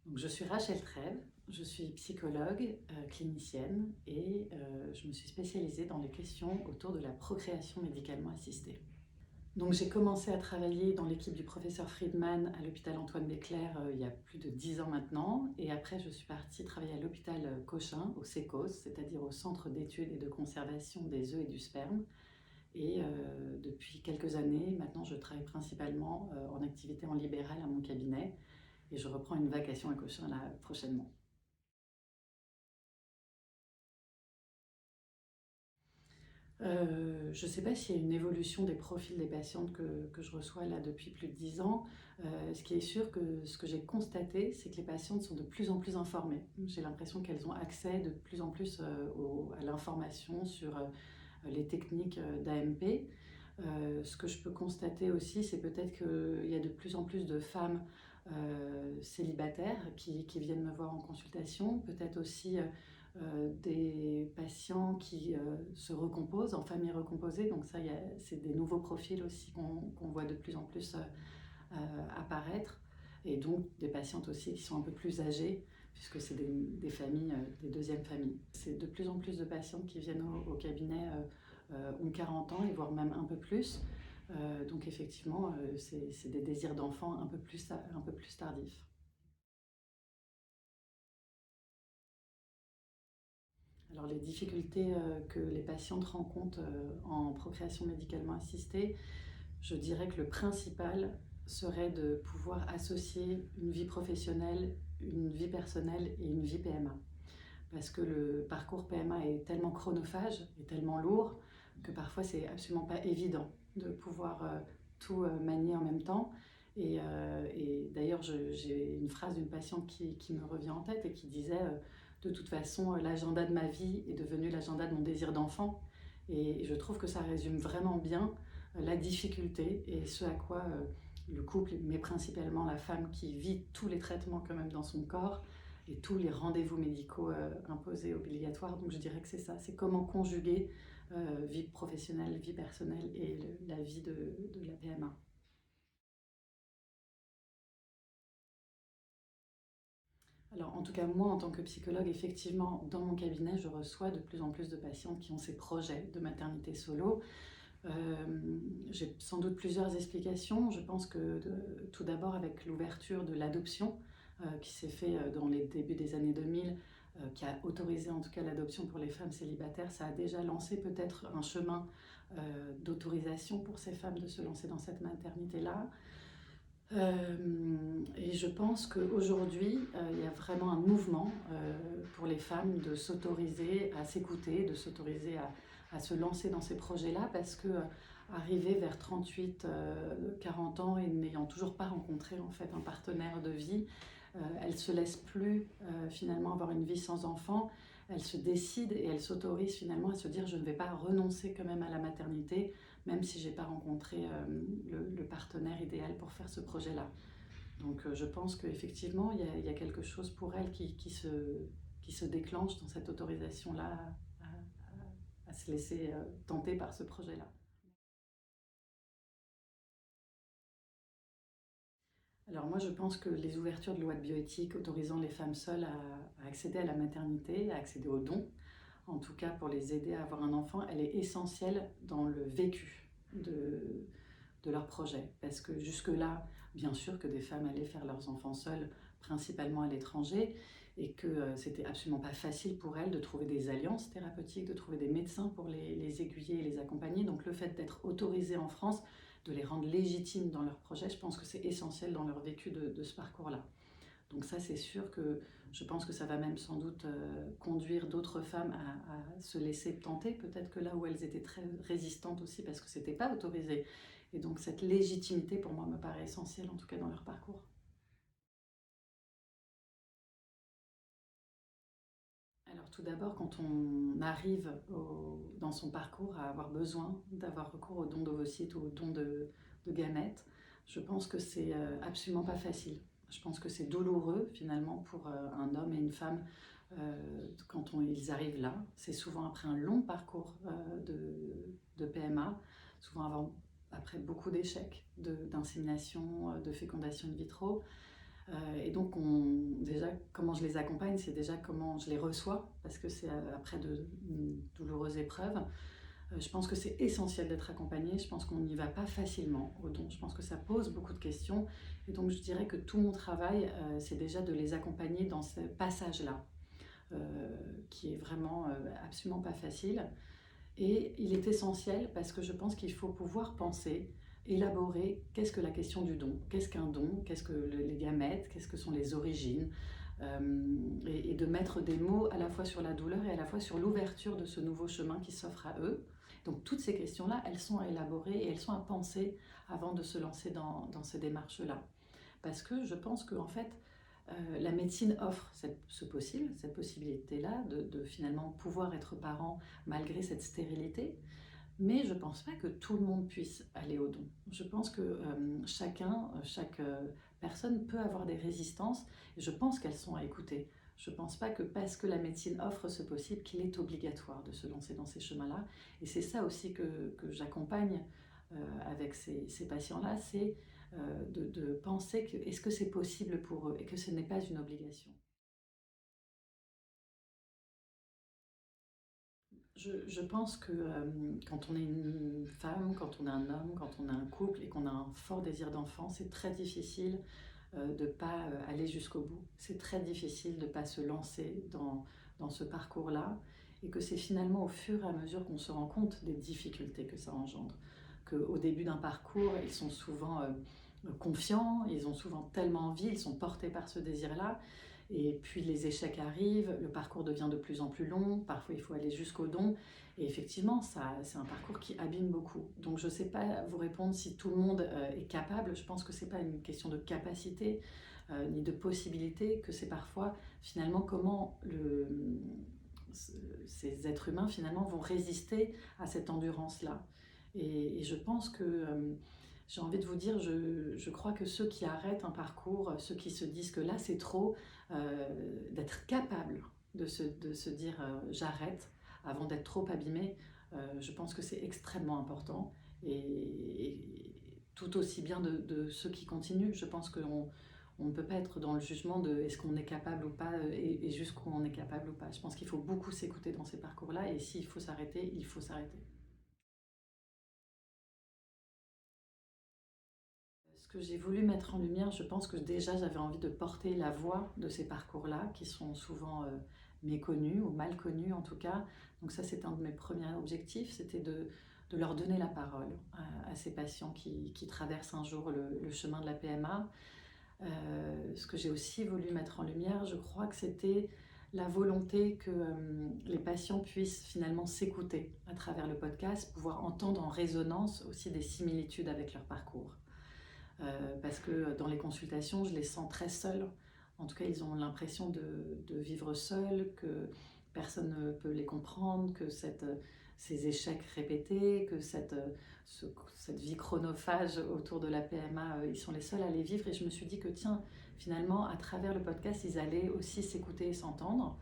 Donc, je suis Rachel Trèves, je suis psychologue, clinicienne et je me suis spécialisée dans les questions autour de la procréation médicalement assistée. Donc j'ai commencé à travailler dans l'équipe du professeur Friedman à l'hôpital Antoine Béclair il y a plus de 10 ans maintenant. Et après, je suis partie travailler à l'hôpital Cochin, au CECOS, c'est-à-dire au Centre d'études et de conservation des œufs et du sperme. Et depuis quelques années, maintenant, je travaille principalement en activité en libéral à mon cabinet. Et je reprends une vacation à Cochin là prochainement. Je ne sais pas s'il y a une évolution des profils des patientes que je reçois là depuis plus de 10 ans. Ce qui est sûr que ce que j'ai constaté, c'est que les patientes sont de plus en plus informées. J'ai l'impression qu'elles ont accès de plus en plus à l'information sur les techniques d'AMP. Ce que je peux constater aussi, c'est peut-être qu'il y a de plus en plus de femmes célibataires qui viennent me voir en consultation, peut-être aussi des patients qui se recomposent en famille recomposée. Donc ça, c'est des nouveaux profils aussi qu'on voit de plus en plus apparaître. Et donc des patientes aussi qui sont un peu plus âgées, puisque c'est des familles, des deuxièmes familles. C'est de plus en plus de patientes qui viennent au cabinet ont 40 ans et voire même un peu plus. Donc effectivement, c'est des désirs d'enfants un peu plus tardifs. Alors les difficultés que les patientes rencontrent en procréation médicalement assistée, je dirais que le principal serait de pouvoir associer une vie professionnelle, une vie personnelle et une vie PMA. Parce que le parcours PMA est tellement chronophage et tellement lourd que parfois c'est absolument pas évident de pouvoir tout manier en même temps. Et d'ailleurs, j'ai une phrase d'une patiente qui me revient en tête et qui disait de toute façon, l'agenda de ma vie est devenu l'agenda de mon désir d'enfant. Et je trouve que ça résume vraiment bien la difficulté et ce à quoi le couple, mais principalement la femme qui vit tous les traitements quand même dans son corps et tous les rendez-vous médicaux imposés, obligatoires. Donc je dirais que c'est ça, c'est comment conjuguer vie professionnelle, vie personnelle et la vie de la PMA. Alors en tout cas moi en tant que psychologue, effectivement dans mon cabinet je reçois de plus en plus de patientes qui ont ces projets de maternité solo. Euh, j'ai sans doute plusieurs explications. Je pense que tout d'abord avec l'ouverture de l'adoption qui s'est fait dans les débuts des années 2000, qui a autorisé en tout cas l'adoption pour les femmes célibataires, ça a déjà lancé peut-être un chemin d'autorisation pour ces femmes de se lancer dans cette maternité-là. Et je pense qu'aujourd'hui, il y a vraiment un mouvement pour les femmes de s'autoriser à s'écouter, de s'autoriser à se lancer dans ces projets-là, parce que arriver vers 38, 40 ans et n'ayant toujours pas rencontré en fait un partenaire de vie, elles ne se laissent plus finalement avoir une vie sans enfant. Elles se décident et elles s'autorisent finalement à se dire je ne vais pas renoncer quand même à la maternité, même si j'ai pas rencontré le partenaire idéal pour faire ce projet-là. Donc je pense qu'effectivement, il y a quelque chose pour elle qui se déclenche dans cette autorisation-là à se laisser tenter par ce projet-là. Alors moi, je pense que les ouvertures de loi de bioéthique autorisant les femmes seules à accéder à la maternité, à accéder aux dons, en tout cas pour les aider à avoir un enfant, elle est essentielle dans le vécu de leur projet. Parce que jusque-là, bien sûr que des femmes allaient faire leurs enfants seules, principalement à l'étranger, et que c'était absolument pas facile pour elles de trouver des alliances thérapeutiques, de trouver des médecins pour les aiguiller et les accompagner. Donc le fait d'être autorisées en France, de les rendre légitimes dans leur projet, je pense que c'est essentiel dans leur vécu de ce parcours-là. Donc ça, c'est sûr que je pense que ça va même sans doute conduire d'autres femmes à se laisser tenter, peut-être que là où elles étaient très résistantes aussi parce que c'était pas autorisé. Et donc cette légitimité, pour moi, me paraît essentielle, en tout cas dans leur parcours. Alors tout d'abord, quand on arrive dans son parcours à avoir besoin d'avoir recours aux dons d'ovocytes ou aux dons de gamètes, je pense que c'est absolument pas facile. Je pense que c'est douloureux finalement pour un homme et une femme quand ils arrivent là. C'est souvent après un long parcours de PMA, souvent après beaucoup d'échecs d'insémination, de fécondation in vitro. Et donc, déjà, comment je les accompagne, c'est déjà comment je les reçois, parce que c'est après de douloureuses épreuves. Je pense que c'est essentiel d'être accompagné. Je pense qu'on n'y va pas facilement au don. Je pense que ça pose beaucoup de questions. Et donc, je dirais que tout mon travail, c'est déjà de les accompagner dans ce passage-là, qui est vraiment absolument pas facile. Et il est essentiel parce que je pense qu'il faut pouvoir penser, élaborer qu'est-ce que la question du don, qu'est-ce qu'un don, qu'est-ce que les gamètes, qu'est-ce que sont les origines, et de mettre des mots à la fois sur la douleur et à la fois sur l'ouverture de ce nouveau chemin qui s'offre à eux. Donc toutes ces questions-là, elles sont à élaborer et elles sont à penser avant de se lancer dans ces démarches-là. Parce que je pense qu'en fait, la médecine offre cette possibilité-là de finalement pouvoir être parent malgré cette stérilité, mais je ne pense pas que tout le monde puisse aller au don. Je pense que chaque personne peut avoir des résistances, et je pense qu'elles sont à écouter. Je ne pense pas que parce que la médecine offre ce possible, qu'il est obligatoire de se lancer dans ces chemins-là. Et c'est ça aussi que j'accompagne avec ces patients-là, c'est de penser que est-ce que c'est possible pour eux et que ce n'est pas une obligation. Je pense que quand on est une femme, quand on est un homme, quand on a un couple et qu'on a un fort désir d'enfant, c'est très difficile de ne pas aller jusqu'au bout. C'est très difficile de ne pas se lancer dans ce parcours-là et que c'est finalement au fur et à mesure qu'on se rend compte des difficultés que ça engendre. Qu'au début d'un parcours, ils sont souvent confiants, ils ont souvent tellement envie, ils sont portés par ce désir-là. Et puis les échecs arrivent, le parcours devient de plus en plus long, parfois il faut aller jusqu'au don. Et effectivement, ça, c'est un parcours qui abîme beaucoup. Donc je ne sais pas vous répondre si tout le monde est capable. Je pense que ce n'est pas une question de capacité ni de possibilité, que c'est parfois finalement comment ces êtres humains finalement vont résister à cette endurance-là. Et je pense que j'ai envie de vous dire, je crois que ceux qui arrêtent un parcours, ceux qui se disent que là c'est trop, d'être capable de se dire j'arrête avant d'être trop abîmé, je pense que c'est extrêmement important. Et tout aussi bien de ceux qui continuent, je pense qu'on on ne peut pas être dans le jugement de est-ce qu'on est capable ou pas et jusqu'où on est capable ou pas. Je pense qu'il faut beaucoup s'écouter dans ces parcours-là et s'il faut s'arrêter, il faut s'arrêter. Ce que j'ai voulu mettre en lumière, je pense que déjà j'avais envie de porter la voix de ces parcours-là, qui sont souvent méconnus ou mal connus en tout cas. Donc ça, c'est un de mes premiers objectifs, c'était de leur donner la parole à ces patients qui traversent un jour le chemin de la PMA. Ce que j'ai aussi voulu mettre en lumière, je crois que c'était la volonté que les patients puissent finalement s'écouter à travers le podcast, pouvoir entendre en résonance aussi des similitudes avec leur parcours. Parce que dans les consultations, je les sens très seuls. En tout cas, ils ont l'impression de vivre seuls, que personne ne peut les comprendre, que ces échecs répétés, que cette vie chronophage autour de la PMA, ils sont les seuls à les vivre. Et je me suis dit que tiens, finalement, à travers le podcast, ils allaient aussi s'écouter et s'entendre.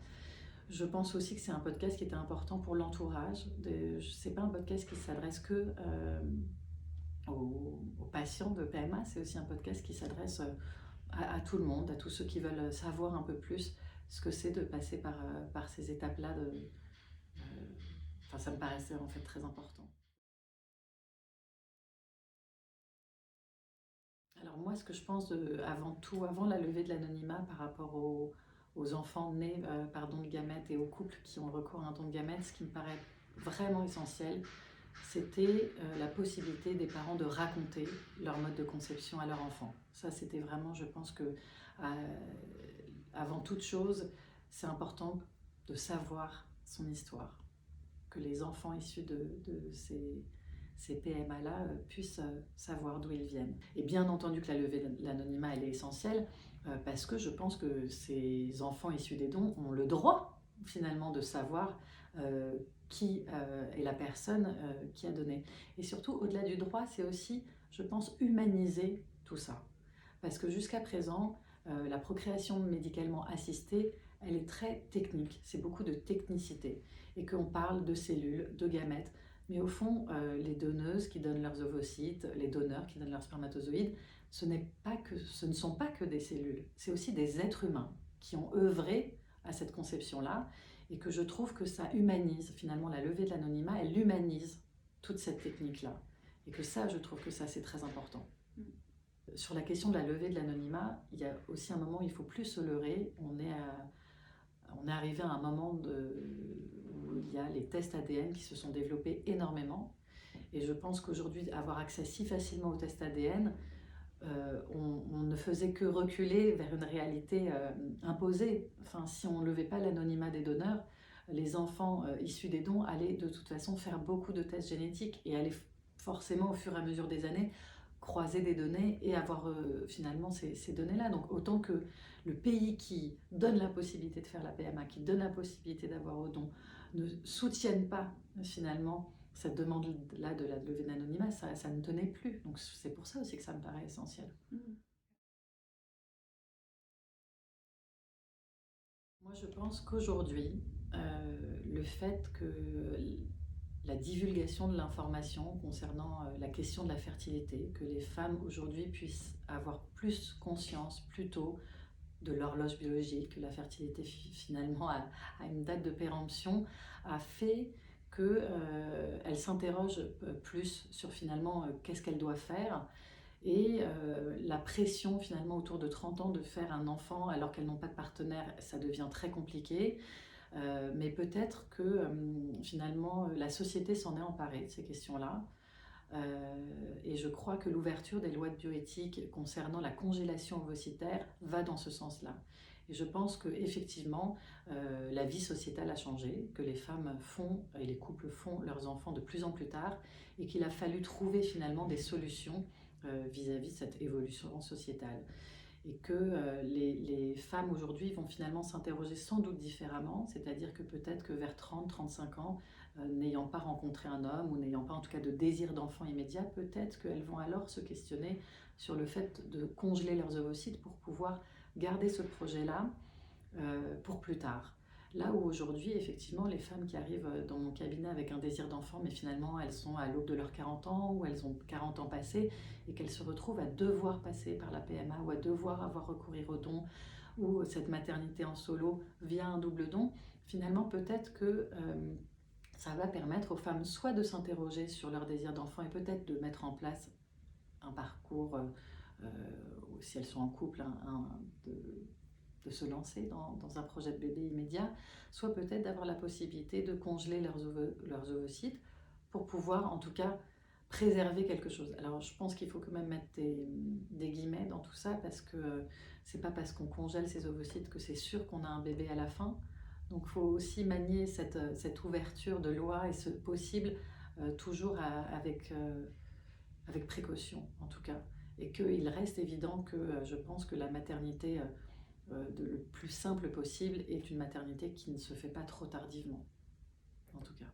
Je pense aussi que c'est un podcast qui était important pour l'entourage. Ce n'est pas un podcast qui s'adresse que aux patients de PMA, c'est aussi un podcast qui s'adresse à tout le monde, à tous ceux qui veulent savoir un peu plus ce que c'est de passer par ces étapes-là. Enfin, ça me paraissait en fait très important. Alors moi, ce que je pense avant tout, avant la levée de l'anonymat par rapport aux enfants nés par don de gamètes et aux couples qui ont recours à un don de gamètes, ce qui me paraît vraiment essentiel, c'était la possibilité des parents de raconter leur mode de conception à leur enfant. Ça, c'était vraiment, je pense que avant toute chose, c'est important de savoir son histoire, que les enfants issus de ces PMA-là puissent savoir d'où ils viennent. Et bien entendu que la levée de l'anonymat, elle est essentielle, parce que je pense que ces enfants issus des dons ont le droit, finalement, de savoir qui est la personne qui a donné. Et surtout, au-delà du droit, c'est aussi, je pense, humaniser tout ça. Parce que jusqu'à présent, la procréation médicalement assistée, elle est très technique, c'est beaucoup de technicité. Et qu'on parle de cellules, de gamètes, Mais au fond, les donneuses qui donnent leurs ovocytes, les donneurs qui donnent leurs spermatozoïdes, ce ne sont pas que des cellules, c'est aussi des êtres humains qui ont œuvré à cette conception-là, et que je trouve que ça humanise, finalement la levée de l'anonymat, elle humanise toute cette technique-là. Et que ça, je trouve que ça, c'est très important. Sur la question de la levée de l'anonymat, il y a aussi un moment où il ne faut plus se leurrer. On est arrivé à un moment où il y a les tests ADN qui se sont développés énormément. Et je pense qu'aujourd'hui, avoir accès si facilement aux tests ADN, on ne faisait que reculer vers une réalité imposée. Enfin, si on ne levait pas l'anonymat des donneurs, les enfants issus des dons allaient de toute façon faire beaucoup de tests génétiques et allaient forcément, au fur et à mesure des années, croiser des données et avoir finalement ces données-là. Donc autant que le pays qui donne la possibilité de faire la PMA, qui donne la possibilité d'avoir au don, ne soutienne pas finalement cette demande-là de la levée d'anonymat, ça ne tenait plus. Donc c'est pour ça aussi que ça me paraît essentiel. Moi, je pense qu'aujourd'hui, le fait que la divulgation de l'information concernant la question de la fertilité, que les femmes aujourd'hui puissent avoir plus conscience, plus tôt, de l'horloge biologique, que la fertilité finalement a une date de péremption, a fait qu'elle s'interroge plus sur finalement qu'est-ce qu'elle doit faire. Et la pression finalement autour de 30 ans de faire un enfant alors qu'elles n'ont pas de partenaire, ça devient très compliqué. Mais peut-être que finalement la société s'en est emparée de ces questions-là. Et je crois que l'ouverture des lois de bioéthique concernant la congélation ovocytaire va dans ce sens-là. Et je pense qu'effectivement, la vie sociétale a changé, que les femmes font et les couples font leurs enfants de plus en plus tard, et qu'il a fallu trouver finalement des solutions vis-à-vis de cette évolution sociétale. Et que les femmes aujourd'hui vont finalement s'interroger sans doute différemment, c'est-à-dire que peut-être que vers 30-35 ans, n'ayant pas rencontré un homme ou n'ayant pas en tout cas de désir d'enfant immédiat, peut-être qu'elles vont alors se questionner sur le fait de congeler leurs ovocytes pour pouvoir garder ce projet-là pour plus tard. Là où aujourd'hui, effectivement, les femmes qui arrivent dans mon cabinet avec un désir d'enfant, mais finalement elles sont à l'aube de leurs 40 ans ou elles ont 40 ans passés et qu'elles se retrouvent à devoir passer par la PMA ou à devoir avoir recourir au don ou cette maternité en solo via un double don, finalement peut-être que ça va permettre aux femmes soit de s'interroger sur leur désir d'enfant et peut-être de mettre en place un parcours, si elles sont en couple, de se lancer dans un projet de bébé immédiat, soit peut-être d'avoir la possibilité de congeler leurs ovocytes pour pouvoir en tout cas préserver quelque chose. Alors je pense qu'il faut quand même mettre des guillemets dans tout ça parce que c'est pas parce qu'on congèle ses ovocytes que c'est sûr qu'on a un bébé à la fin. Donc il faut aussi manier cette ouverture de loi et ce possible toujours avec précaution en tout cas. Et qu'il reste évident que je pense que la maternité le plus simple possible est une maternité qui ne se fait pas trop tardivement, en tout cas.